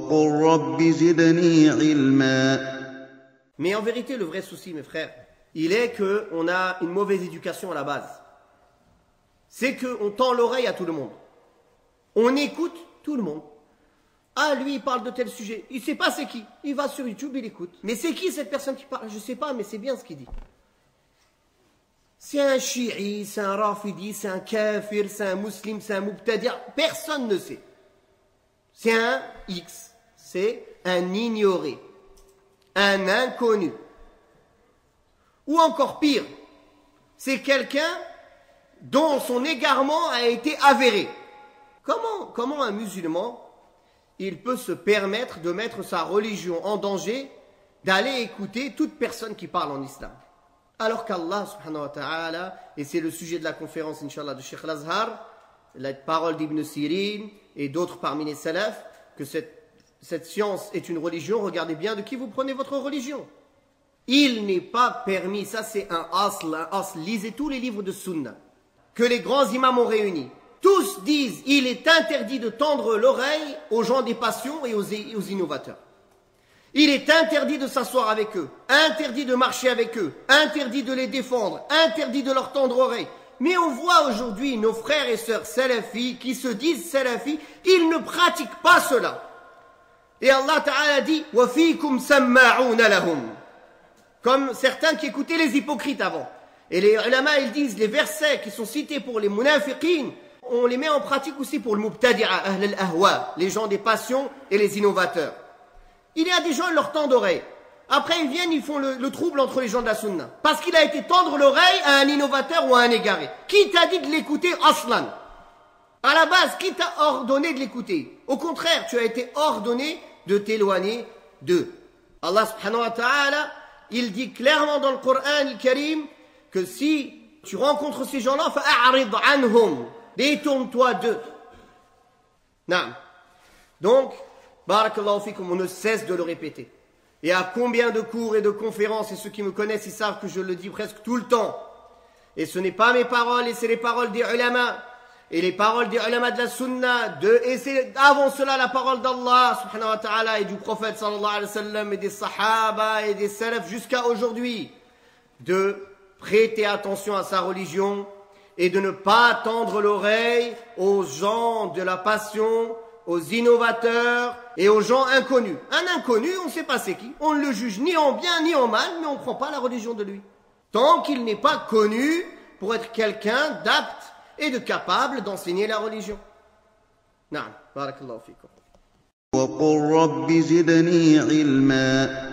وقل رب زدني علما. Mais en vérité, le vrai souci, mes frères, il est qu'on a une mauvaise éducation à la base. C'est qu'on tend l'oreille à tout le monde. On écoute tout le monde. Ah, lui, il parle de tel sujet. Il ne sait pas c'est qui. Il va sur YouTube, il écoute. Mais c'est qui cette personne qui parle? Je ne sais pas, mais c'est bien ce qu'il dit. C'est un chi'i, c'est un rafidi, c'est un kafir, c'est un musulman, c'est un mubtadi'. Personne ne sait. C'est un X. C'est un ignoré. Un inconnu. Ou encore pire, c'est quelqu'un dont son égarement a été avéré. Comment un musulman, il peut se permettre de mettre sa religion en danger, d'aller écouter toute personne qui parle en islam? Alors qu'Allah subhanahu wa ta'ala, et c'est le sujet de la conférence inshallah de Cheikh Al-Azhar, la parole d'Ibn Sirin et d'autres parmi les salafs, que cette science est une religion. Regardez bien de qui vous prenez votre religion. Il n'est pas permis, ça c'est un asl, lisez tous les livres de Sunna, que les grands imams ont réunis. Tous disent, il est interdit de tendre l'oreille aux gens des passions et aux innovateurs. Il est interdit de s'asseoir avec eux, interdit de marcher avec eux, interdit de les défendre, interdit de leur tendre oreille. Mais on voit aujourd'hui nos frères et sœurs salafis qui se disent salafis, ils ne pratiquent pas cela. Et Allah Ta'ala dit « Wa fikum samma'una lahum » comme certains qui écoutaient les hypocrites avant. Et les ulama, ils disent les versets qui sont cités pour les munafiqin, on les met en pratique aussi pour le mubtadi'a, ahl al-ahwa, les gens des passions et les innovateurs. Il y a des gens, ils leur tendent l'oreille. Après, ils viennent, ils font le trouble entre les gens de la sunna. Parce qu'il a été tendre l'oreille à un innovateur ou à un égaré. Qui t'a dit de l'écouter aslan? À la base, qui t'a ordonné de l'écouter? Au contraire, tu as été ordonné de t'éloigner d'eux. Allah subhanahu wa ta'ala, il dit clairement dans le Coran al-Karim que si tu rencontres ces gens-là, fa'a'rid anhum, détourne-toi d'eux. Naam. Donc, barakallahu fikum, on ne cesse de le répéter. Et à combien de cours et de conférences, et ceux qui me connaissent, ils savent que je le dis presque tout le temps. Et ce n'est pas mes paroles, et c'est les paroles des ulama. Et les paroles des ulama de la sunna, et c'est avant cela la parole d'Allah subhanahu wa ta'ala et du prophète sallallahu alayhi wa sallam et des sahaba et des salafs jusqu'à aujourd'hui, de prêter attention à sa religion et de ne pas tendre l'oreille aux gens de la passion, aux innovateurs et aux gens inconnus. Un inconnu, on ne sait pas c'est qui, on ne le juge ni en bien ni en mal, mais on ne prend pas la religion de lui. Tant qu'il n'est pas connu pour être quelqu'un d'apte et de capable d'enseigner la religion. Naam, barakallahu fikum. وقل رب زدني علما.